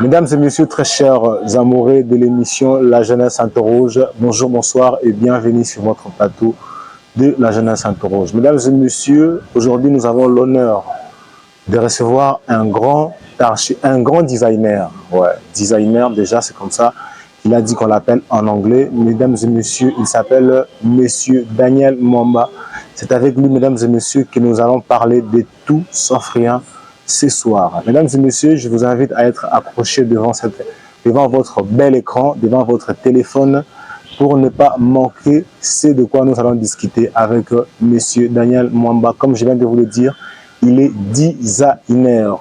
Mesdames et messieurs, très chers amoureux de l'émission La Jeunesse Interroge, bonjour, bonsoir et bienvenue sur votre plateau de La Jeunesse Interroge. Mesdames et messieurs, aujourd'hui nous avons l'honneur de recevoir un grand designer. Ouais, designer déjà, c'est comme ça qu'il a dit qu'on l'appelle en anglais. Mesdames et messieurs, il s'appelle Monsieur Daniel Mwamba. C'est avec lui, mesdames et messieurs, que nous allons parler de tout sauf rien ce soir. Mesdames et messieurs, je vous invite à être accrochés devant votre bel écran, devant votre téléphone, pour ne pas manquer ce de quoi nous allons discuter avec Monsieur Daniel Mwamba. Comme je viens de vous le dire, il est designer.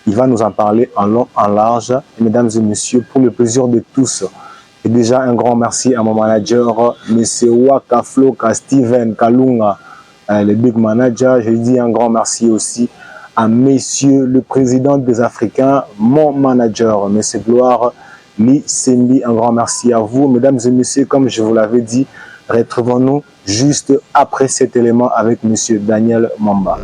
Il va nous en parler en long, en large. Et mesdames et messieurs, pour le plaisir de tous, et déjà un grand merci à mon manager, Monsieur Waka Floka, Steven Kalunga, le big manager. Je dis un grand merci aussi à Monsieur le président des Africains, mon manager, Monsieur Gloire Li Sembi. Un grand merci à vous. Mesdames et messieurs, comme je vous l'avais dit, retrouvons-nous juste après cet élément avec Monsieur Daniel Mwamba.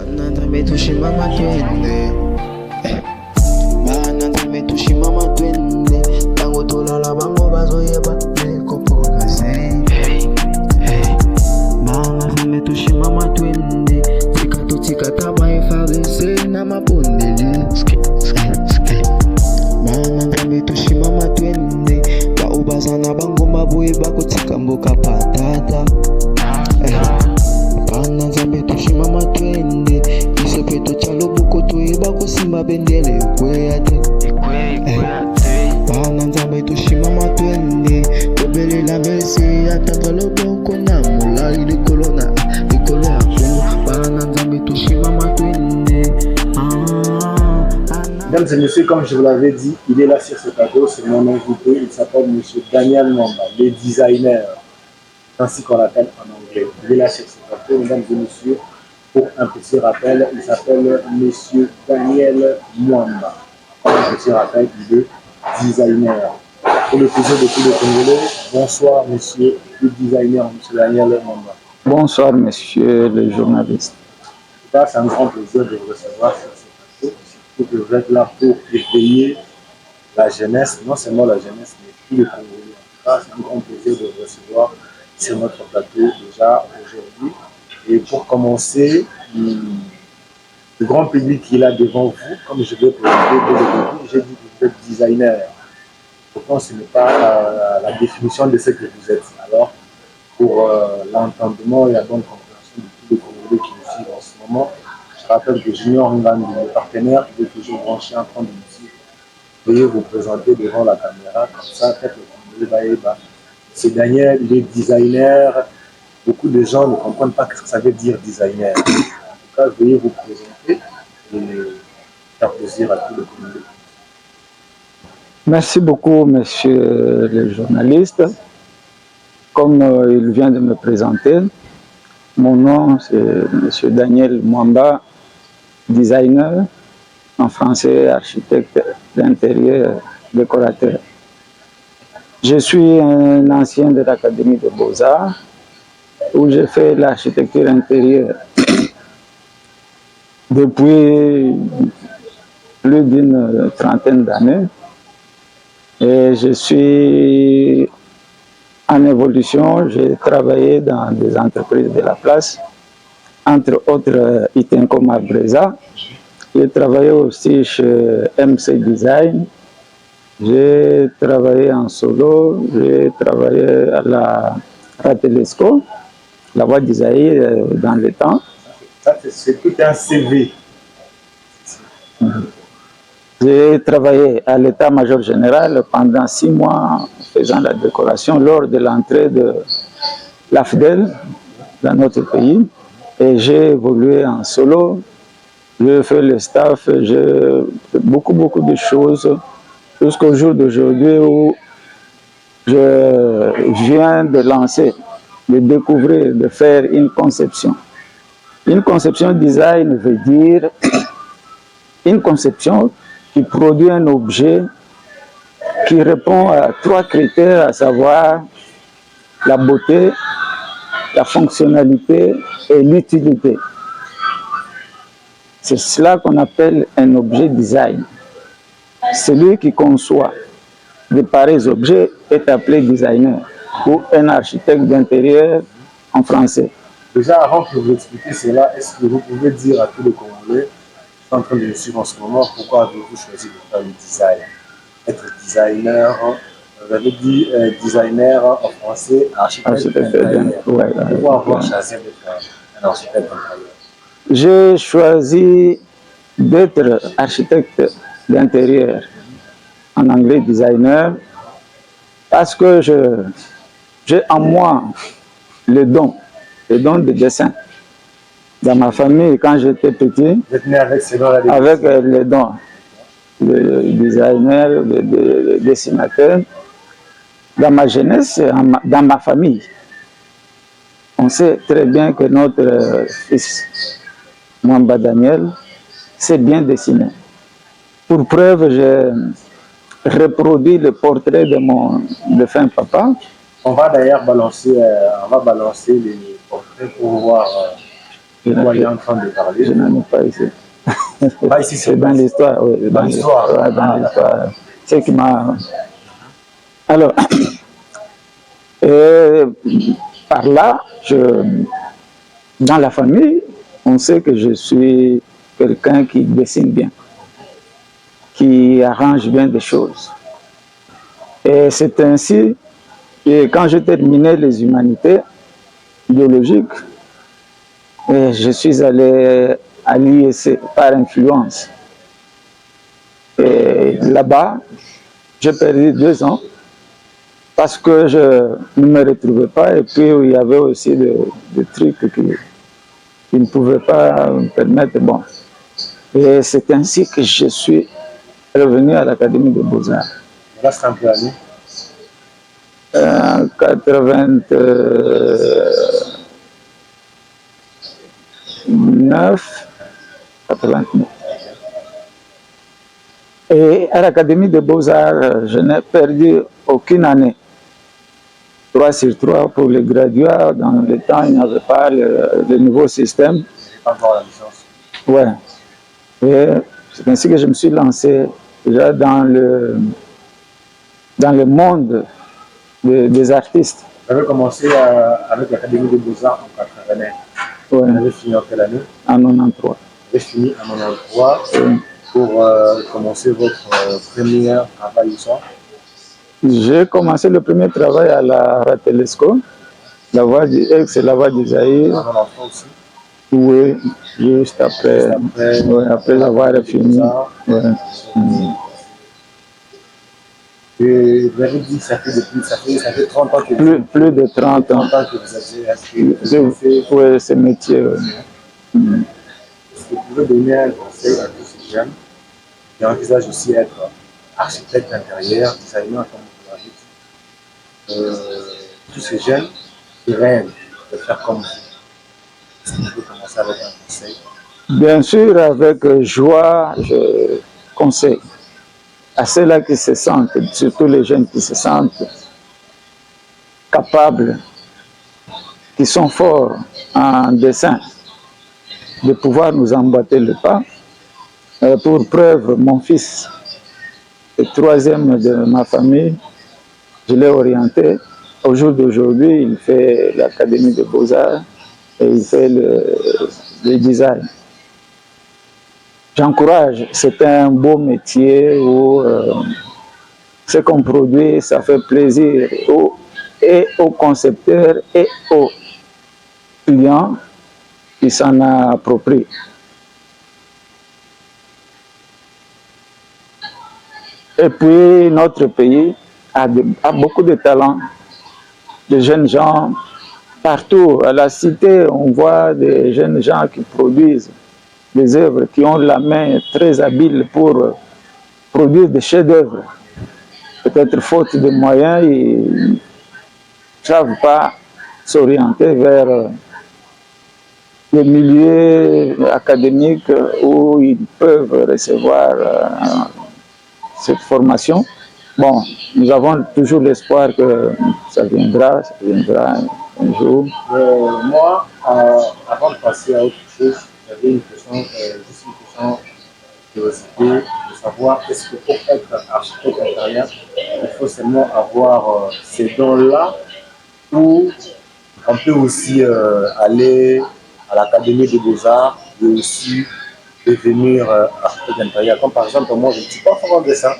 Mesdames et messieurs, comme je vous l'avais dit, il est là sur ce plateau, c'est mon invité, il s'appelle M. Daniel Mwamba, le designer, ainsi qu'on l'appelle en anglais. Il est là sur ce plateau, mesdames et messieurs, pour un petit rappel, il s'appelle M. Daniel Mwamba. Pour un petit rappel, il est designer. Pour le plaisir de tous les Congolais, bonsoir monsieur le designer, M. Daniel Mwamba. Bonsoir monsieur le journaliste. C'est un grand plaisir de vous recevoir sur ce plateau. Que vous êtes là pour éveiller la jeunesse, non seulement la jeunesse, mais tous les Congolais. C'est un grand plaisir de vous recevoir sur notre plateau déjà aujourd'hui. Et pour commencer, le grand public qui est là devant vous, comme je vais présenter dès le début, j'ai dit que vous êtes designer. Pourtant, ce n'est pas la définition de ce que vous êtes. Alors, pour l'entendement et la bonne compréhension de tous les Congolais qui nous suivent en ce moment, je rappelle que Junior Ngandi, le partenaire, il est toujours branché en train de nous suivre. Veuillez vous présenter devant la caméra, comme ça, peut-être le Congolais va c'est Daniel, il est designer. Beaucoup de gens ne comprennent pas ce que ça veut dire designer. En tout cas, veuillez vous présenter et faire plaisir à tous les Congolais. Merci beaucoup, monsieur le journaliste. Comme il vient de me présenter, mon nom c'est monsieur Daniel Mwamba, designer, en français architecte d'intérieur, décorateur. Je suis un ancien de l'Académie des Beaux-Arts où j'ai fait l'architecture intérieure depuis plus d'une trentaine d'années. Et je suis en évolution, j'ai travaillé dans des entreprises de la place, entre autres Itenco Marbreza. J'ai travaillé aussi chez MC Design. J'ai travaillé en solo, j'ai travaillé à la Ratelesco, la voie d'Isaïe dans le temps. Ça, c'est tout un CV. J'ai travaillé à l'état-major général pendant 6 mois faisant la décoration lors de l'entrée de l'AFDEL dans notre pays. Et j'ai évolué en solo, j'ai fait le staff, j'ai fait beaucoup de choses jusqu'au jour d'aujourd'hui où je viens de lancer, de découvrir, de faire une conception. Une conception design veut dire une conception qui produit un objet qui répond à 3 critères, à savoir la beauté, la fonctionnalité et l'utilité. C'est cela qu'on appelle un objet design. celui qui conçoit de pareils objets est appelé designer ou un architecte d'intérieur en français. Déjà, avant que vous expliquiez cela, est-ce que vous pouvez dire à tous les Congolais qui sont en train de le suivre en ce moment, pourquoi avez-vous choisi de faire le design? Être designer, vous avez dit designer en français, architecte d'intérieur. Ouais, pourquoi avoir choisi d'être un architecte d'intérieur? J'ai choisi d'être architecte d'intérieur, en anglais designer, parce que j'ai en moi le don de dessin. Dans ma famille, quand j'étais petit, vous êtes né avec ces dons-là, avec les dons de designer, de dessinateur. Dans ma jeunesse, dans ma famille, on sait très bien que notre fils, Mwamba Daniel, sait bien dessiner. Pour preuve, j'ai reproduit le portrait de mon défunt papa. On va d'ailleurs balancer, les portraits pour voir de quoi il est en train de parler. Je n'en ai pas ici. Pas ici, c'est dans l'histoire. Oui, dans l'histoire. Ouais, dans l'histoire. C'est qui m'a... Alors, par là, dans la famille, on sait que je suis quelqu'un qui dessine bien, qui arrange bien des choses. Et c'est ainsi que quand je terminais les humanités biologiques, je suis allé à l'IEC par influence. Et là-bas, j'ai perdu 2 ans parce que je ne me retrouvais pas et puis il y avait aussi des trucs qui ne pouvaient pas me permettre. Bon. Et c'est ainsi que je suis revenu à l'Académie des Beaux-Arts. Là, c'est un peu année. 89. Et à l'Académie des Beaux-Arts, je n'ai perdu aucune année. 3 sur 3 pour les graduats. Dans le temps, il n'y avait pas le nouveau système. Pas encore la licence. Ouais. Et c'est ainsi que je me suis lancé déjà dans le monde des artistes. Vous avez commencé avec l'Académie des Beaux-Arts en 89. Ouais. Vous avez fini en quelle année? En 93. Vous avez fini en 93 pour commencer votre premier travail ou ça? J'ai commencé le premier travail à la Ratelesco, la voix d'Isaïe. En 93 aussi? Oui, juste après avoir fini. Ouais. Et vous avez dit que ça fait 30 ans que plus de 30 ans que vous avez inscrit. Oui, ce métier. Est-ce que vous pouvez donner un conseil à tous ces jeunes qui envisagent aussi être architecte d'intérieur, designer, comme vous l'avez dit, tous ces jeunes qui rêvent de faire comme vous? Est-ce que vous pouvez commencer avec un conseil? Bien sûr, avec joie, je conseille à ceux-là qui se sentent, surtout les jeunes qui se sentent capables, qui sont forts en dessin, de pouvoir nous emboîter le pas. Pour preuve, mon fils, le 3e de ma famille, je l'ai orienté. Au jour d'aujourd'hui, il fait l'Académie des Beaux-Arts et il fait le design. J'encourage, c'est un beau métier où ce qu'on produit, ça fait plaisir et aux concepteurs et aux clients qui s'en approprient. Et puis notre pays a beaucoup de talents, de jeunes gens. Partout, à la cité, on voit des jeunes gens qui produisent des œuvres, qui ont la main très habile pour produire des chefs-d'œuvre. Peut-être faute de moyens, ils ne savent pas s'orienter vers le milieu académique où ils peuvent recevoir cette formation. Bon, nous avons toujours l'espoir que ça viendra un jour. Moi, avant de passer à autre chose, j'avais une question, juste une question curiosité de savoir est-ce que pour être architecte intérieur, il faut seulement avoir ces dons-là ou on peut aussi aller à l'Académie des Beaux-Arts et aussi devenir architecte intérieur. Comme par exemple, moi, je ne suis pas fort en dessin.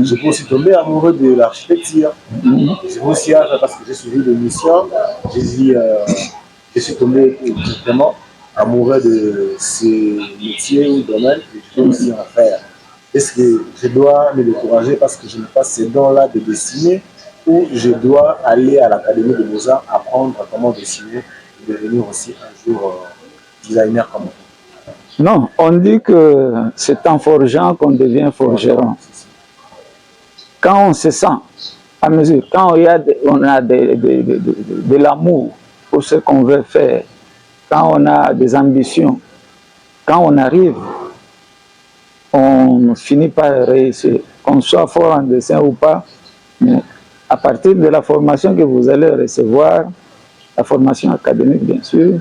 Je peux aussi tomber amoureux de l'architecture. Je peux aussi, parce que j'ai suivi des missions, je suis tombé vraiment amoureux de ces métiers ou domaines et je peux aussi en faire. Est-ce que je dois me décourager parce que je n'ai pas ces dons-là de dessiner ou je dois aller à l'Académie des Beaux-Arts apprendre comment dessiner et devenir aussi un jour designer comme vous? Non, on dit que c'est en forgeant qu'on devient forgeron. Quand on se sent à mesure, quand on a de l'amour pour ce qu'on veut faire, quand on a des ambitions, quand on arrive, on finit par réussir. Qu'on soit fort en dessin ou pas, mais à partir de la formation que vous allez recevoir, la formation académique bien sûr,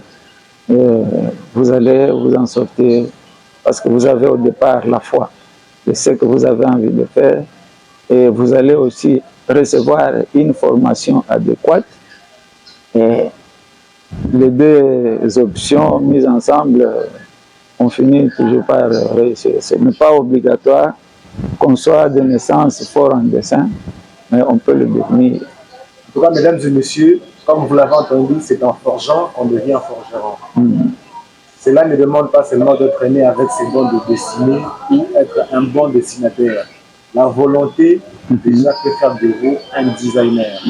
vous allez vous en sortir parce que vous avez au départ la foi de ce que vous avez envie de faire et vous allez aussi recevoir une formation adéquate et les deux options mises ensemble, on finit toujours par réussir. Ce n'est pas obligatoire qu'on soit de naissance fort en dessin, mais on peut le devenir. En tout cas, mesdames et messieurs, comme vous l'avez entendu, c'est en forgeant qu'on devient forgeron. Cela ne demande pas seulement d'être né avec ses dons de dessiner ou être un bon dessinateur. La volonté déjà peut faire de vous un designer.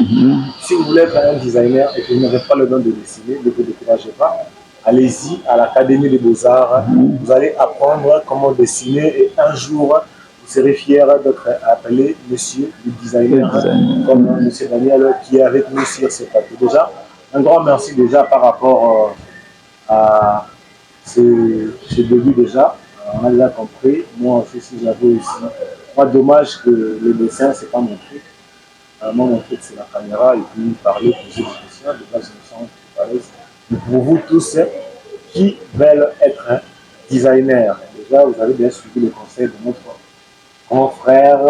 Si vous voulez être un designer et que vous n'avez pas le don de dessiner, ne vous découragez pas. Allez-y à l'Académie des Beaux-Arts. Vous allez apprendre comment dessiner et un jour, vous serez fier d'être appelé monsieur le designer, comme monsieur Daniel qui est avec nous sur ce plateau. Déjà, un grand merci déjà par rapport à ce début déjà. On a déjà compris. Moi aussi, si j'avais aussi. Moi, dommage que le dessin, c'est pas mon truc. Moi, mon truc, c'est la caméra et puis parler, poser des questions. Déjà, je me sens plus à l'aise. Mais pour vous tous qui veulent être un designer, déjà, vous avez bien suivi les conseils de notre grand frère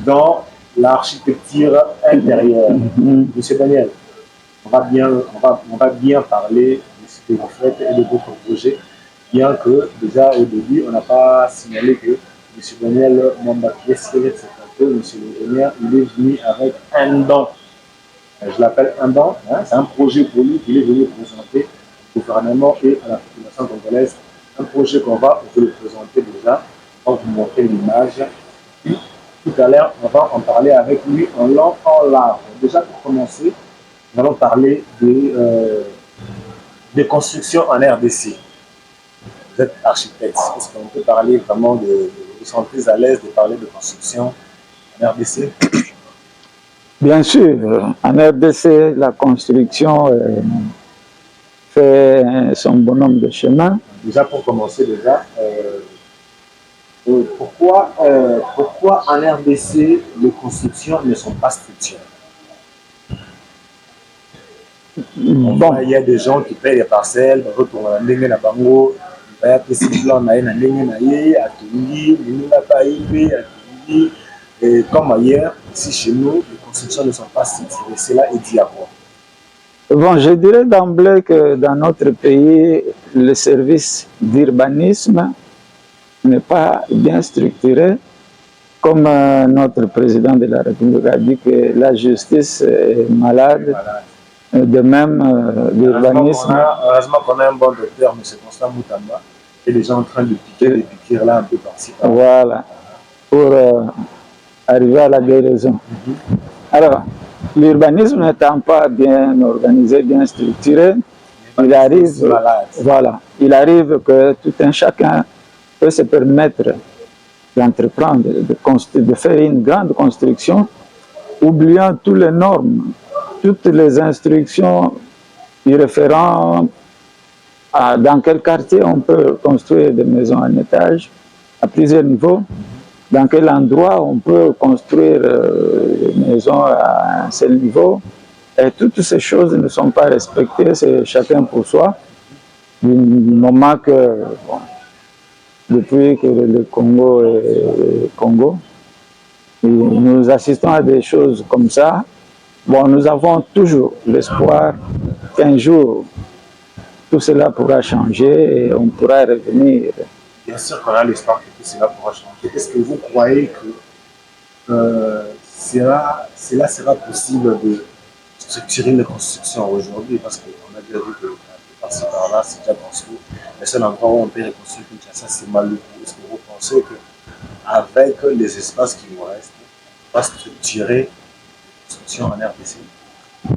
dans l'architecture intérieure. Monsieur Daniel, on va bien parler de ce que vous faites et de votre projet, bien que déjà au début, on n'a pas signalé que M. Daniel Mwamba-Pierre, M. l'ingénieur, il est venu avec un don. Je l'appelle un don, hein, c'est un projet pour lui qu'il est venu présenter au gouvernement et à la population congolaise. Un projet qu'on va vous le présenter déjà, on va vous montrer l'image. Puis, tout à l'heure, on va en parler avec lui en long, en large. Déjà, pour commencer, nous allons parler des constructions en RDC. Vous êtes architecte. Est-ce qu'on peut parler vraiment de... Vous sentez à l'aise de parler de construction en RDC? Bien sûr, en RDC, la construction fait son bonhomme de chemin. Déjà, pour commencer, pourquoi en RDC, les constructions ne sont pas structurées? Bon. Il y a des gens qui payent des parcelles, et comme ailleurs, ici chez nous, les constructions ne sont pas structurées. Cela est dit à quoi? Bon, je dirais d'emblée que dans notre pays, le service d'urbanisme n'est pas bien structuré. Comme notre président de la République a dit que la justice est malade. De même, l'urbanisme. Heureusement qu'on a un bon docteur, M. Constant Moutamba, et les gens en train de piquer des piqûres là un peu par-ci. Voilà, pour arriver à la guérison. Alors, l'urbanisme n'étant pas bien organisé, bien structuré, il arrive que tout un chacun peut se permettre d'entreprendre, de faire une grande construction, oubliant toutes les normes, toutes les instructions y référant à dans quel quartier on peut construire des maisons en étage, à plusieurs niveaux, dans quel endroit on peut construire des maisons à un seul niveau. Et toutes ces choses ne sont pas respectées, c'est chacun pour soi, du moment que bon, depuis que le Congo est Congo. Et nous assistons à des choses comme ça. Bon, nous avons toujours l'espoir qu'un jour, tout cela pourra changer et on pourra revenir. Bien sûr qu'on a l'espoir que tout cela pourra changer. Est-ce que vous croyez que cela sera possible de structurer une construction aujourd'hui? Parce qu'on a déjà vu que par-ci par-là, c'est déjà construit. Le seul endroit où on peut reconstruire Kinshasa, c'est Maluku. Est-ce que vous pensez qu'avec les espaces qui nous restent, on va structurer une construction en RDC?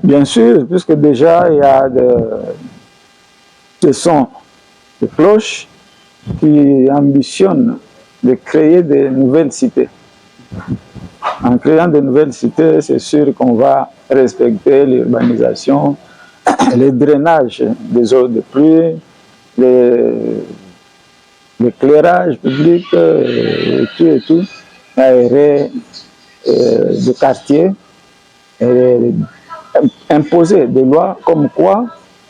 Bien sûr, puisque déjà il y a ce sont des cloches qui ambitionnent de créer de nouvelles cités. En créant de nouvelles cités, c'est sûr qu'on va respecter l'urbanisation, le drainage des eaux de pluie, l'éclairage public et tout, aérer des quartiers, imposer des lois comme quoi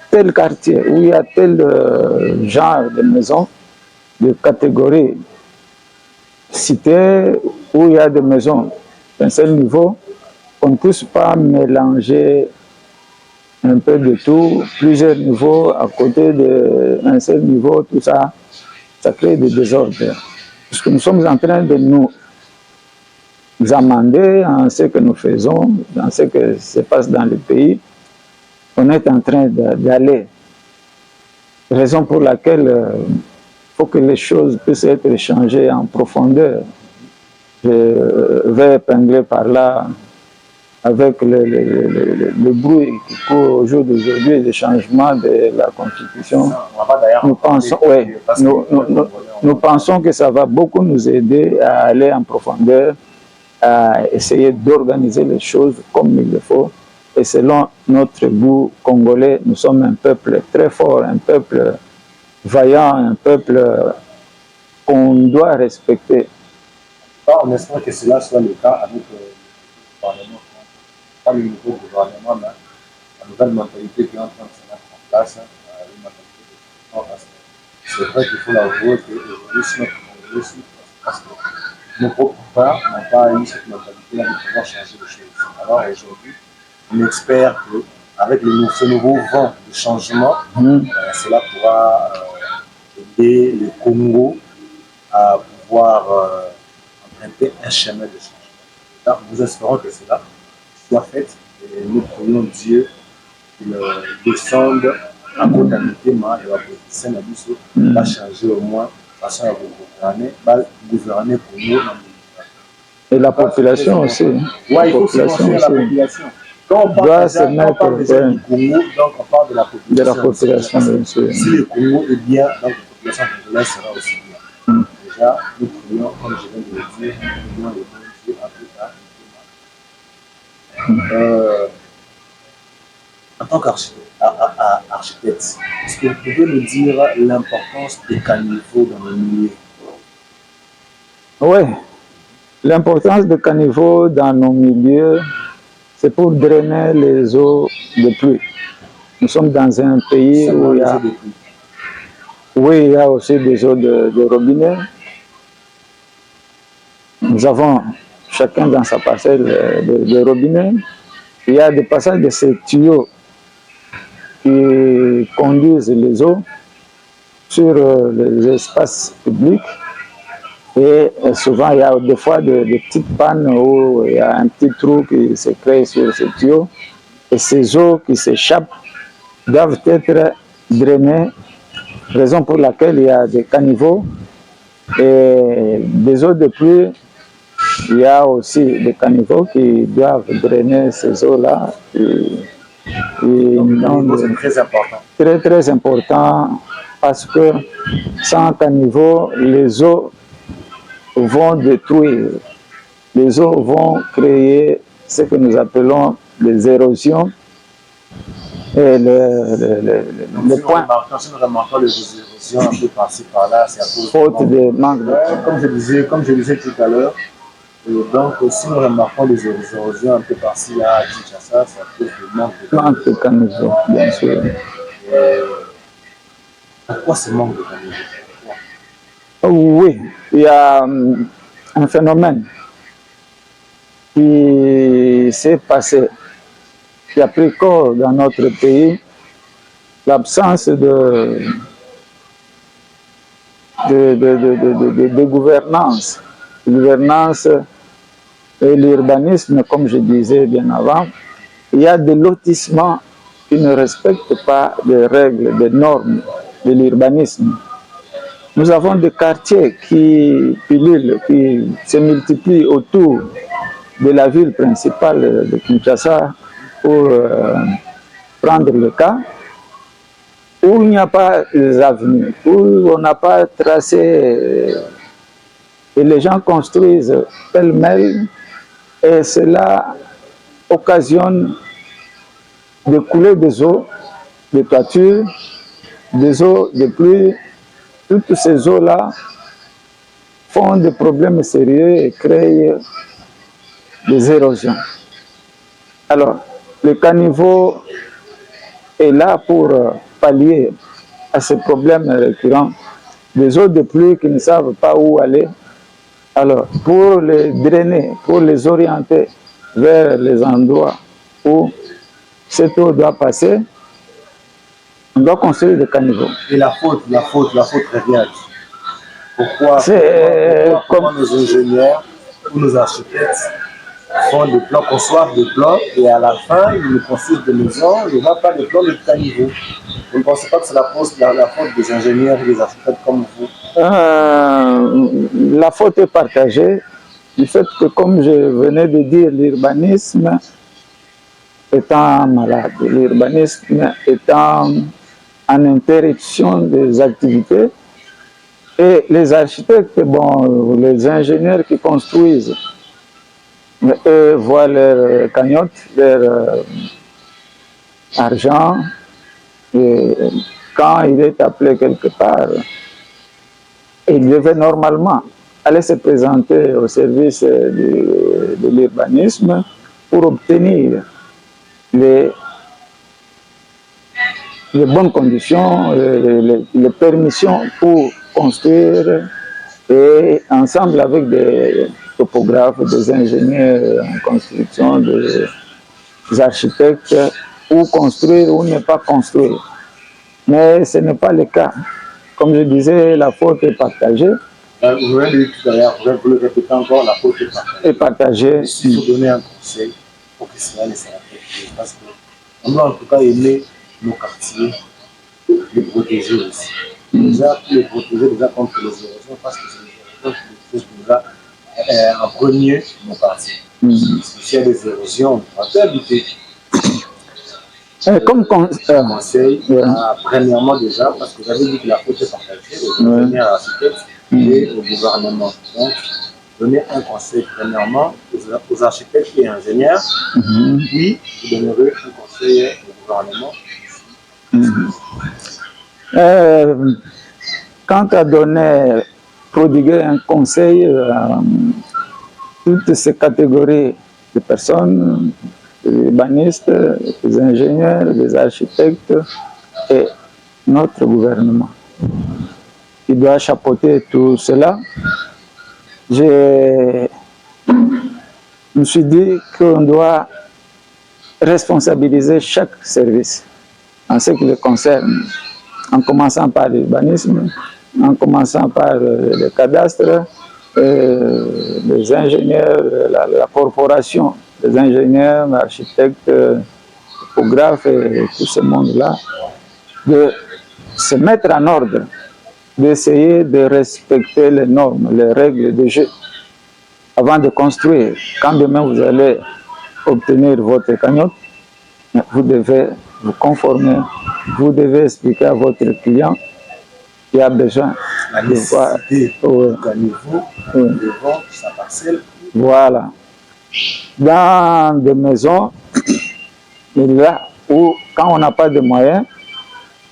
tel quartier où il y a tel genre de maison, de catégorie cité, où il y a des maisons d'un seul niveau, on ne puisse pas mélanger un peu de tout, plusieurs niveaux à côté d'un seul niveau, tout ça, ça crée des désordres. Parce que nous sommes en train de nous amender en ce que nous faisons, dans ce qui se passe dans le pays. On est en train d'aller. Raison pour laquelle il faut que les choses puissent être changées en profondeur. Je vais épingler par là, avec le bruit qui court au jour d'aujourd'hui, le changement de la Constitution. Nous pensons que ça va beaucoup nous aider à aller en profondeur, à essayer d'organiser les choses comme il le faut. Et selon notre goût congolais, nous sommes un peuple très fort, un peuple vaillant, un peuple qu'on doit respecter. On espère que cela soit le cas avec le gouvernement, pas le nouveau gouvernement, mais la nouvelle mentalité qui est en train de se mettre en place, une mentalité de parce que c'est vrai qu'il faut l'avouer qu'aujourd'hui, si notre Congolais, parce que nos propres pères n'ont pas eu cette mentalité-là de pouvoir changer les choses. Alors aujourd'hui, on espère qu'avec ce nouveau vent de changement, cela pourra aider le Congo à pouvoir emprunter un chemin de changement. Alors, nous espérons que cela soit fait et nous prions Dieu qu'il descende à modalité et la position de Bissau va changer au moins de façon à gouverner pour nous. Et la population aussi. Oui, il faut subventionner la population. Quand on parle déjà du Congo, donc on parle de la population. De la population, bien sûr. Si le Congo est bien, donc la population congolaise sera aussi bien. Déjà, nous prions, comme je viens de le dire, nous prions le bon Dieu en tout cas. En tant qu'architecte, est-ce que vous pouvez nous dire l'importance des caniveaux dans le milieu? Oui, l'importance des caniveaux dans nos milieux, c'est pour drainer les eaux de pluie. Nous sommes dans un pays où il y a aussi des eaux de robinet. Nous avons chacun dans sa parcelle de robinet. Il y a des passages de ces tuyaux qui conduisent les eaux sur les espaces publics. Et souvent, il y a des fois des petites pannes où il y a un petit trou qui se crée sur ces tuyaux. Et ces eaux qui s'échappent doivent être drainées, raison pour laquelle il y a des caniveaux. Et des eaux de pluie, il y a aussi des caniveaux qui doivent drainer ces eaux-là. C'est très important. Très, très important parce que sans caniveau, les eaux vont détruire. Les eaux vont créer ce que nous appelons les érosions. Et le point. Si nous remarquons les érosions un peu par-ci par-là, c'est à cause faute de manque de comme je disais tout à l'heure, donc si nous remarquons les érosions un peu par-ci là à Kinshasa, c'est à cause de manque de caniveau, bien sûr. Pourquoi ce manque de caniveau? Oui, il y a un phénomène qui s'est passé, qui a pris corps dans notre pays, l'absence de gouvernance. Gouvernance et l'urbanisme, comme je disais bien avant, il y a des lotissements qui ne respectent pas les règles, les normes de l'urbanisme. Nous avons des quartiers qui pullulent, qui se multiplient autour de la ville principale de Kinshasa, pour prendre le cas, où il n'y a pas les avenues, où on n'a pas tracé, et les gens construisent pêle-mêle, et cela occasionne de couler des eaux, des toitures, des eaux de pluie. Toutes ces eaux-là font des problèmes sérieux et créent des érosions. Alors, le caniveau est là pour pallier à ces problèmes récurrents des eaux de pluie qui ne savent pas où aller. Alors, pour les drainer, pour les orienter vers les endroits où cette eau doit passer, on doit construire des caniveaux. Et la faute revient. Pourquoi nos ingénieurs ou nos architectes font des plans, conçoivent des plans et à la fin, ils nous construisent des maisons, ils ne voient pas les plans de caniveaux. Vous ne pensez pas que c'est la faute des ingénieurs et des architectes comme vous? La faute est partagée du fait que, comme je venais de dire, l'urbanisme étant malade, l'urbanisme étant en interruption des activités, et les architectes, bon, les ingénieurs qui construisent, eux voient leur cagnotte, leur argent, et quand il est appelé quelque part, il devait normalement aller se présenter au service de l'urbanisme pour obtenir les bonnes conditions, les permissions pour construire, et ensemble avec des topographes, des ingénieurs en construction, des architectes, ou construire ou ne pas construire. Mais ce n'est pas le cas. Comme je disais, la faute est partagée. Vous l'avez dit tout à l'heure, vous le répétez encore, la faute est partagée. Si vous donnez un conseil pour que cela ne s'arrête pas, parce qu'on doit en tout cas aimer nos quartiers, les protéger aussi. Déjà, les protéger déjà contre les érosions, parce que c'est les érosions qui touchent déjà en premier nos quartiers. S'il y a des érosions, on va pas habiter. Comme conseil, premièrement déjà, parce que vous avez dit que la faute est partagée aux ingénieurs architectes et au gouvernement. Donc, donner un conseil premièrement aux architectes et ingénieurs, puis vous donnerez un conseil au gouvernement. Quant à prodiguer un conseil à toutes ces catégories de personnes, les urbanistes, les ingénieurs, les architectes et notre gouvernement qui doit chapeauter tout cela, je me suis dit qu'on doit responsabiliser chaque service en ce qui le concerne, en commençant par l'urbanisme, en commençant par le cadastre, les ingénieurs, la corporation, les ingénieurs, architectes, topographes et tout ce monde-là, de se mettre en ordre, d'essayer de respecter les normes, les règles de jeu avant de construire. Quand demain vous allez obtenir votre cagnotte, vous devez vous conformer, vous devez expliquer à votre client qu'il a besoin de voir devant sa parcelle. Voilà. Dans des maisons, là où, quand on n'a pas de moyens,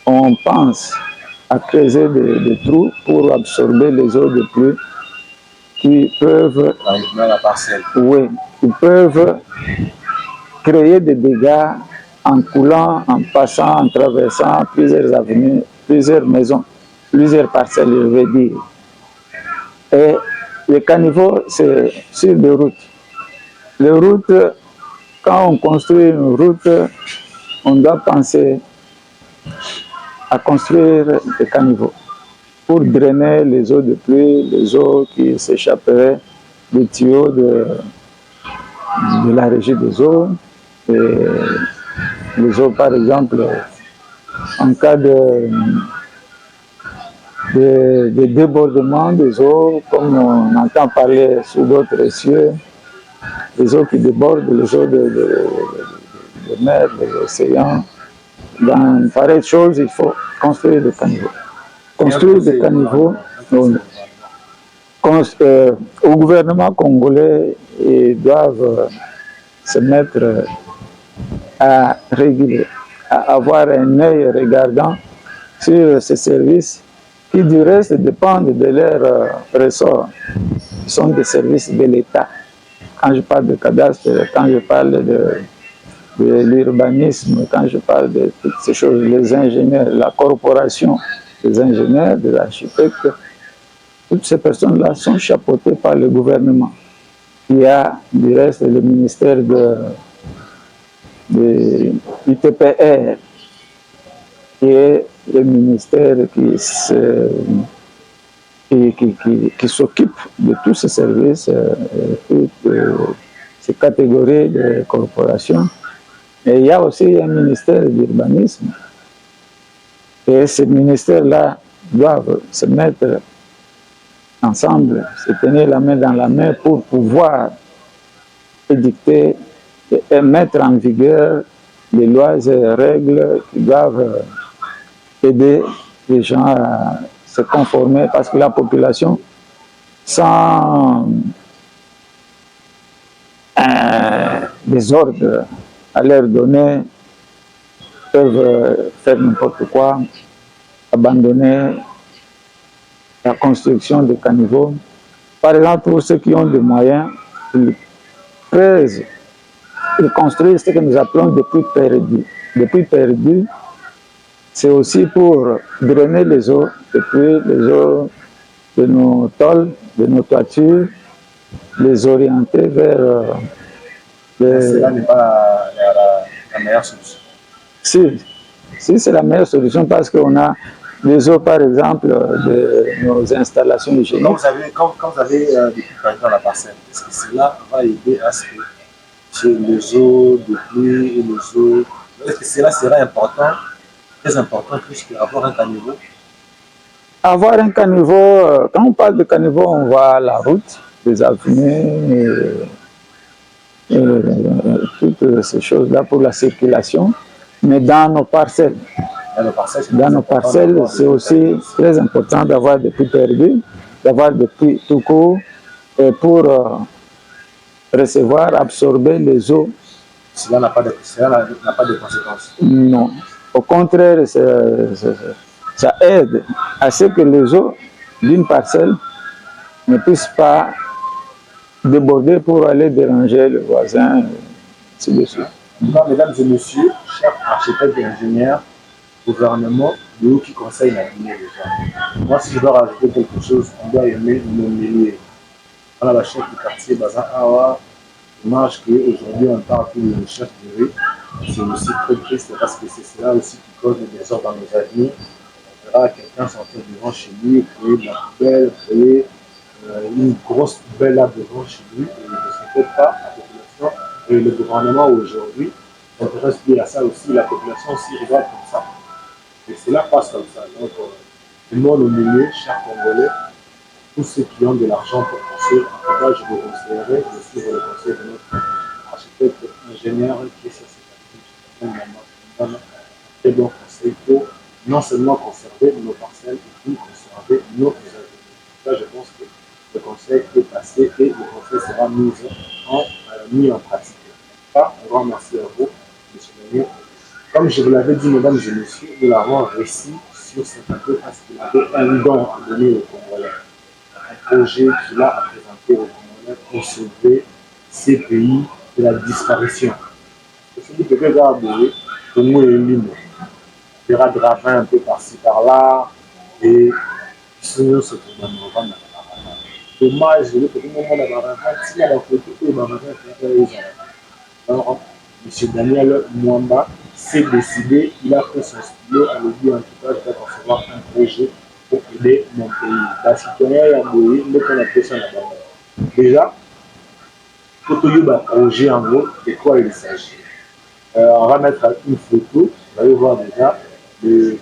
on pense à creuser des trous pour absorber les eaux de pluie qui peuvent, oui, qui peuvent créer des dégâts en coulant, en passant, en traversant plusieurs avenues, plusieurs maisons, plusieurs parcelles, je veux dire. Et les caniveaux, c'est sur des routes. Les routes, quand on construit une route, on doit penser à construire des caniveaux pour drainer les eaux de pluie, les eaux qui s'échapperaient des tuyaux de la régie des eaux. Et les eaux, par exemple, en cas de débordement des eaux, comme on entend parler sur d'autres cieux, les eaux qui débordent, les eaux de mer, de l'océan. Dans pareille chose, il faut construire des caniveaux. Construire des caniveaux au gouvernement congolais, ils doivent se mettre à réguler, à avoir un œil regardant sur ces services qui du reste dépendent de leur ressort. Ils sont des services de l'État. Quand je parle de cadastre, quand je parle de l'urbanisme, quand je parle de toutes ces choses, les ingénieurs, la corporation des ingénieurs, des architectes, toutes ces personnes-là sont chapeautées par le gouvernement. Il y a du reste le ministère de l'UTPR, qui est le ministère qui s'occupe de tous ces services, toutes ces catégories de corporations. Et il y a aussi un ministère d'urbanisme. Et ces ministères-là doivent se mettre ensemble, se tenir la main dans la main pour pouvoir édicter et mettre en vigueur les lois et règles qui doivent aider les gens à se conformer, parce que la population, sans des ordres à leur donner, peuvent faire n'importe quoi, abandonner la construction de caniveaux. Par exemple, pour ceux qui ont des moyens, ils creusent, ils construisent ce que nous appelons des puits perdus. Les puits perdus, c'est aussi pour drainer les eaux, les pluies, les eaux de nos tôles, de nos toitures, les orienter vers... Cela n'est pas la meilleure solution. Si c'est la meilleure solution, parce qu'on a les eaux, par exemple, de nos installations hygiéniques. Quand vous avez des puits perdus dans la parcelle, est-ce que cela va aider à ce que les eaux de pluie et les eaux... Est-ce que cela sera important, très important, plus qu'avoir un caniveau? Avoir un caniveau, quand on parle de caniveau, on voit la route, les avenues, toutes ces choses-là pour la circulation. Mais dans nos parcelles, c'est aussi très important d'avoir des puits perdus, d'avoir des puits tout court, pour recevoir, absorber les eaux. Cela n'a pas de conséquences. Non. Au contraire, ça aide à ce que les eaux d'une parcelle ne puissent pas déborder pour aller déranger le voisin, ainsi de suite. Mesdames et messieurs, chers architectes et ingénieurs, gouvernement, nous qui conseillent l'avenir des gens. Moi, si je dois rajouter quelque chose, on doit aimer nos milieux. Voilà la chef du quartier Bazin Awa. Dommage qu'aujourd'hui on parle plus de chef de rue. C'est aussi très triste parce que c'est cela aussi qui cause des désordres dans nos avenues. On verra quelqu'un sortir devant chez lui, créer de la poubelle, créer une grosse poubelle là devant chez lui et il ne s'inquiète pas la population. Et le gouvernement aujourd'hui s'intéresse bien à ça aussi, la population aussi regarde comme ça. Et cela passe comme ça. Donc, moi, le milieu, chers Congolais, tous ceux qui ont de l'argent pour construire, en tout cas, je vous conseillerais de suivre le conseil de notre architecte ingénieur qui est sur cette activité, un très bon conseil pour non seulement conserver nos parcelles, mais conserver nos œuvres. Là, je pense que le conseil est passé et le conseil sera mis en pratique. Un grand merci à vous, M. Daniel. Comme je vous l'avais dit, mesdames et messieurs, nous l'avons réussi sur cet plateau parce qu'il avait un don à donner aux Congolais. Un projet qu'il a présenté aux Congolais pour sauver ces pays de la disparition. Celui qui peut garder, le mot est libre. Il y aura des ravins un peu par-ci par-là et ce se trouve dans le dommage, je vais peut-être mon si la photo est dans alors, M. Daniel Mwamba s'est décidé, il a pris son stylo, à lui dit en tout cas, je vais concevoir un projet pour aider mon pays. La citoyen est embrouillée, mais qu'on appelle ça la déjà, pour tout un projet en gros, de quoi il s'agit. On va mettre une photo, vous allez voir déjà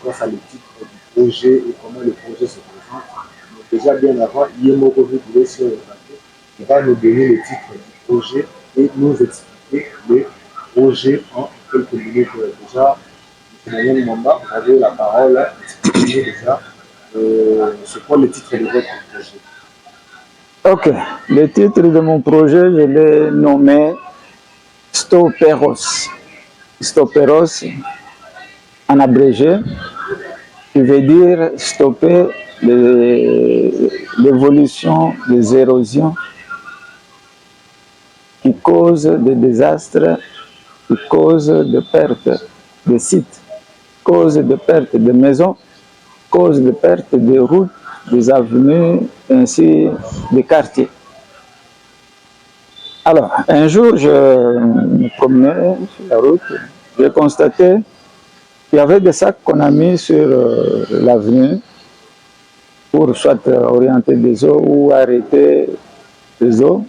quoi ça, le titre du projet et comment le projet se présente. Donc déjà bien avant, Yemoko, vous pouvez sur le papier, il va nous donner le titre du projet et nous expliquer le projet en quelques minutes. Déjà, M. Daniel Mwamba, vous avez la parole, expliquez déjà c'est quoi le titre de votre projet. Ok, le titre de mon projet, je l'ai nommé Stoperos. Stoperos, en abrégé, qui veut dire stopper l'évolution des érosions qui causent des désastres, qui causent des pertes de sites, causent des pertes de maisons, causent des pertes de routes, des avenues, ainsi des quartiers. Alors, un jour, je me promenais sur la route, j'ai constaté qu'il y avait des sacs qu'on a mis sur l'avenue pour soit orienter des eaux ou arrêter les eaux.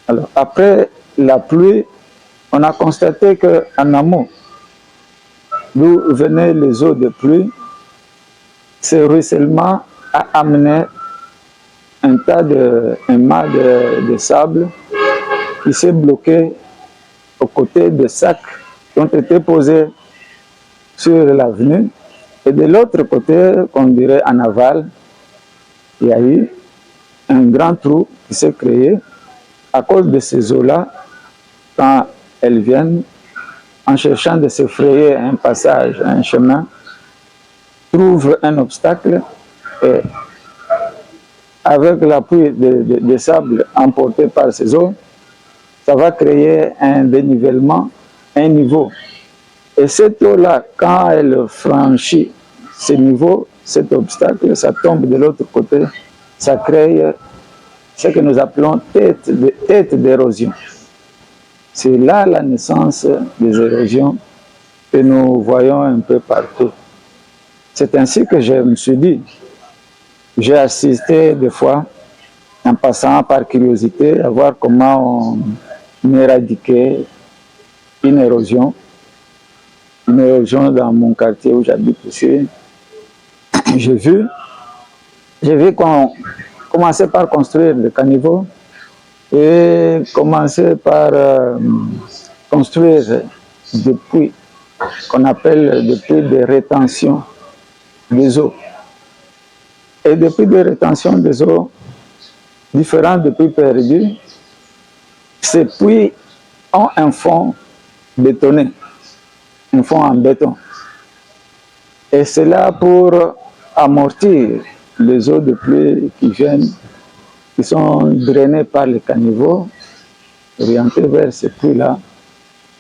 Alors, après la pluie, on a constaté qu'en amont, d'où venaient les eaux de pluie, ce ruissellement a amené un mât de sable qui s'est bloqué aux côtés des sacs qui ont été posés sur l'avenue. Et de l'autre côté, qu'on dirait en aval, il y a eu un grand trou qui s'est créé à cause de ces eaux-là, quand elles viennent, en cherchant de se frayer un passage, un chemin, trouvent un obstacle et avec l'appui des sables emportés par ces eaux, ça va créer un dénivellement, un niveau. Et cette eau-là, quand elle franchit ce niveau, cet obstacle, ça tombe de l'autre côté, ça crée ce que nous appelons tête d'érosion. C'est là la naissance des érosions que nous voyons un peu partout. C'est ainsi que je me suis dit, j'ai assisté des fois, en passant par curiosité, à voir comment on éradiquait une érosion dans mon quartier où j'habite ici. J'ai vu qu'on commençait par construire le caniveau et commençait par construire des puits qu'on appelle des puits de rétention des eaux. Et des puits de rétention des eaux, différents des puits perdus, ces puits ont un fond bétonné, un fond en béton. Et c'est là pour amortir les eaux de pluie qui viennent, qui sont drainées par les caniveaux, orientées vers ces puits-là.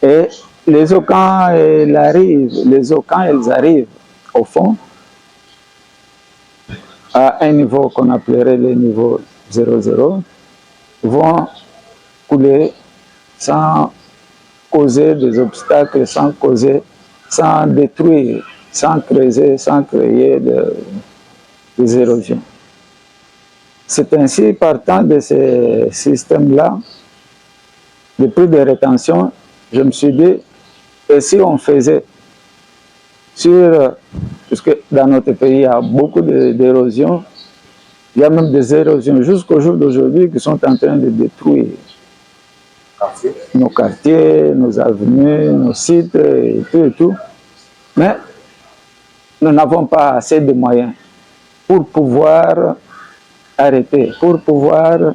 Et les eaux, quand elles arrivent au fond, à un niveau qu'on appellerait le niveau 0,0, vont couler sans causer des obstacles, sans détruire, sans creuser, sans créer des érosions. C'est ainsi, partant de ces systèmes-là, de puits de rétention, je me suis dit, et si on faisait parce que dans notre pays, il y a beaucoup d'érosions, il y a même des érosions jusqu'au jour d'aujourd'hui qui sont en train de détruire nos quartiers, nos avenues, nos sites et tout. Mais nous n'avons pas assez de moyens pour pouvoir arrêter, pour pouvoir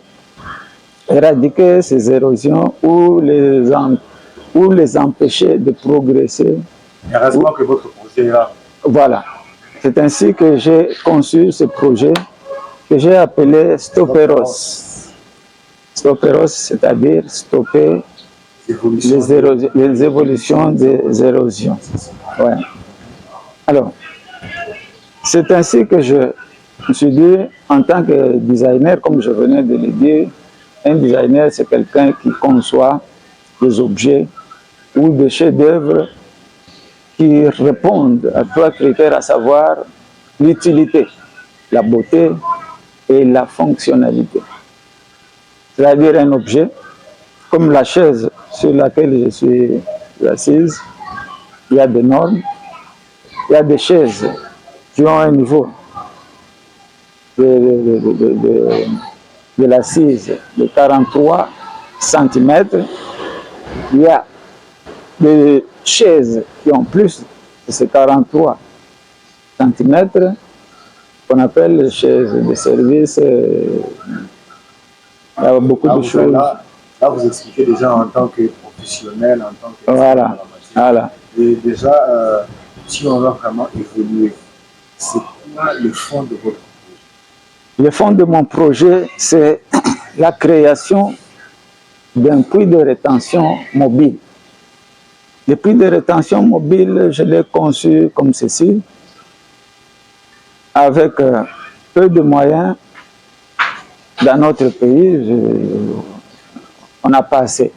éradiquer ces érosions ou les empêcher de progresser. Heureusement que votre projet est là. Voilà. C'est ainsi que j'ai conçu ce projet que j'ai appelé Stoperos. Stoperos, c'est-à-dire stopper les évolutions des érosions. Ouais. Alors, c'est ainsi que je me suis dit, en tant que designer, comme je venais de le dire, un designer, c'est quelqu'un qui conçoit des objets ou des chefs-d'œuvre qui répondent à trois critères, à savoir l'utilité, la beauté et la fonctionnalité. C'est-à-dire un objet, comme la chaise sur laquelle je suis assise, il y a des normes, il y a des chaises qui ont un niveau de l'assise de 43 cm. Il y a des chaises qui ont plus de ces 43 cm, qu'on appelle les chaises de service. Il y a beaucoup de choses. Là, vous expliquez déjà en tant que professionnel, en tant que voilà. Voilà. Et déjà, si on va vraiment évoluer, c'est quoi le fond de votre projet? Le fond de mon projet, c'est la création d'un puits de rétention mobile. Le puits de rétention mobile, je l'ai conçu comme ceci, avec peu de moyens. Dans notre pays, on n'a pas assez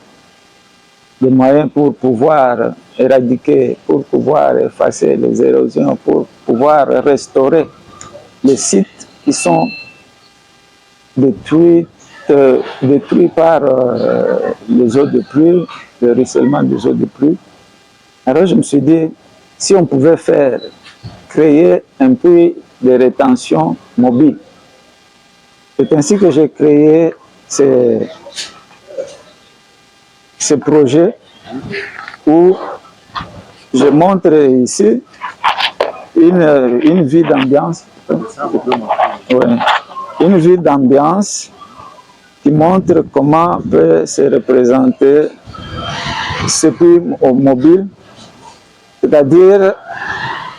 de moyens pour pouvoir éradiquer, pour pouvoir effacer les érosions, pour pouvoir restaurer les sites qui sont détruits par les eaux de pluie, le ruissellement des eaux de pluie. Alors je me suis dit, si on pouvait créer un puits de rétention mobile. C'est ainsi que j'ai créé ce projet où je montre ici une vue d'ambiance. Ouais. Une vue d'ambiance qui montre comment peut se représenter ce puits mobile. C'est-à-dire,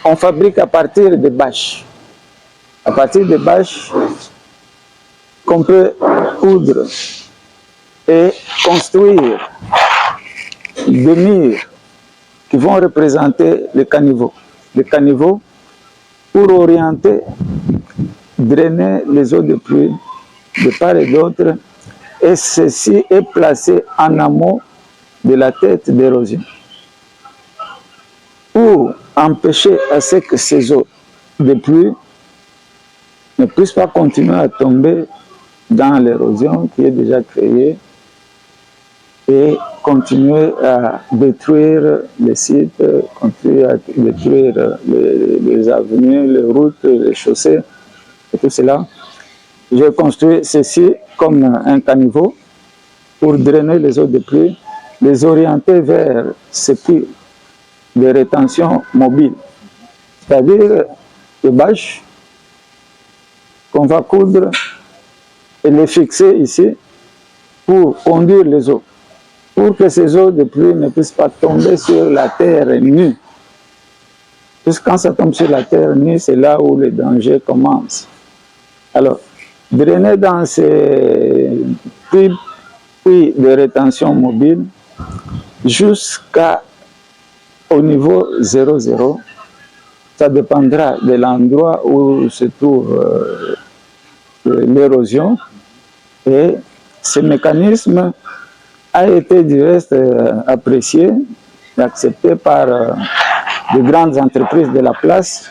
on fabrique à partir de bâches. À partir des bâches qu'on peut coudre et construire des murs qui vont représenter les caniveaux. Les caniveaux pour orienter, drainer les eaux de pluie de part et d'autre, et ceci est placé en amont de la tête d'érosion. Pour empêcher à ce que ces eaux de pluie ne puissent pas continuer à tomber dans l'érosion qui est déjà créée et continuer à détruire les sites, continuer à détruire les avenues, les routes, les chaussées et tout cela. J'ai construit ceci comme un caniveau pour drainer les eaux de pluie, les orienter vers ces puits de rétention mobile, c'est-à-dire des bâches qu'on va coudre et les fixer ici pour conduire les eaux, pour que ces eaux de pluie ne puissent pas tomber sur la terre nue. Puisque quand ça tombe sur la terre nue, c'est là où le danger commence. Alors, drainer dans ces puits de rétention mobile jusqu'au niveau 0,0, ça dépendra de l'endroit où se trouve l'érosion. Et ce mécanisme a été du reste apprécié et accepté par de grandes entreprises de la place,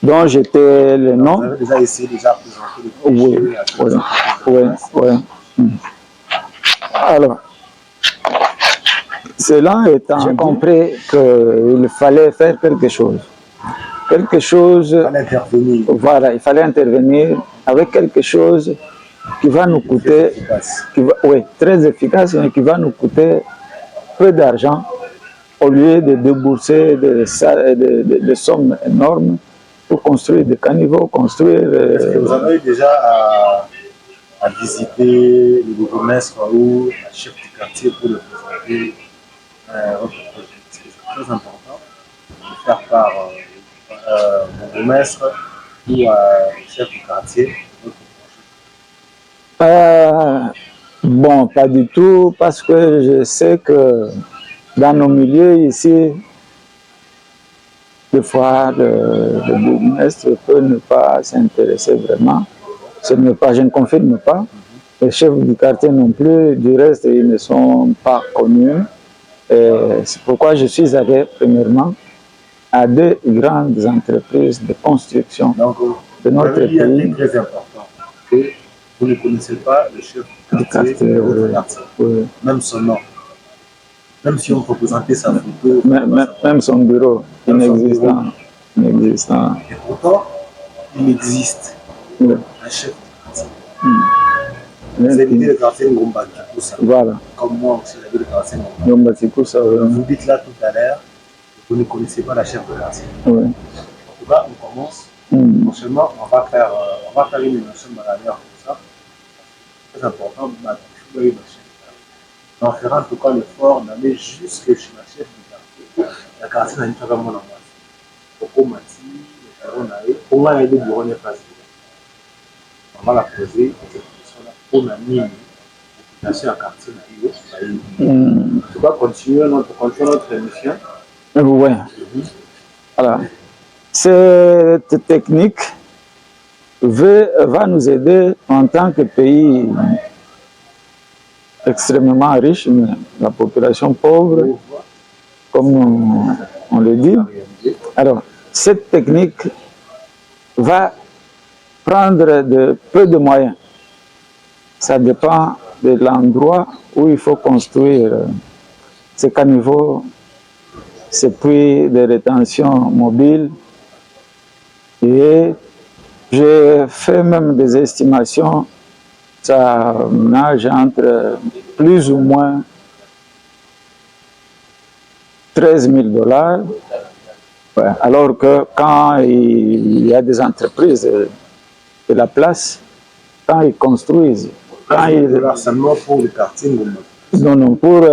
dont j'étais le nom. Vous avez déjà essayé de présenter le projet? Oui. Alors, cela étant, j'ai compris qu'il fallait faire quelque chose. Quelque chose. Il fallait intervenir. Voilà, il fallait intervenir avec quelque chose qui va nous coûter, très efficace, mais qui va nous coûter peu d'argent au lieu de débourser des sommes énormes pour construire des caniveaux, construire... Est-ce que vous avez eu déjà à visiter le bourgmestre ou le chef du quartier pour le présenter votre projet? C'est très important de faire part au bourgmestre ou au chef du quartier votre projet. Bon, pas du tout, parce que je sais que dans nos milieux ici, Des fois, le bourgmestre peut ne pas s'intéresser vraiment. Je ne confirme pas. Les chefs du quartier non plus, du reste, ils ne sont pas connus. C'est pourquoi je suis allé, premièrement, à deux grandes entreprises de construction de notre pays. C'est très important que vous ne connaissez pas le chef du quartier de votre quartier, même son nom. Même si on peut présenter sa photo. Même son bureau, inexistant. Et pourtant, il existe un chef du quartier. Vous habitez le quartier Ngomba Kikusa. Voilà. Comme moi aussi, j'habite le quartier Ngomba Kikusa. Vous dites là tout à l'heure que vous ne connaissez pas la chef de quartier. Oui. En tout cas, on commence. Prochainement, on va faire une émission dans la mer comme ça. C'est très important. On fera en tout cas l'effort d'aller jusque chez la chef du quartier. La quartier n'a pas vraiment la base. Pourquoi Mati, on va aider durant les places. On va la poser cette question-là pour la mine. La chef du quartier, on va continuer notre émission. Oui. Alors, cette technique va nous aider en tant que pays extrêmement riche, mais la population pauvre, comme on le dit. Alors, cette technique va prendre peu de moyens. Ça dépend de l'endroit où il faut construire ces caniveaux, ces puits de rétention mobiles. Et j'ai fait même des estimations. Ça nage entre plus ou moins 13 000 $. Ouais. Alors que quand il y a des entreprises de la place, quand ils construisent, seulement pour le quartier. Non, pour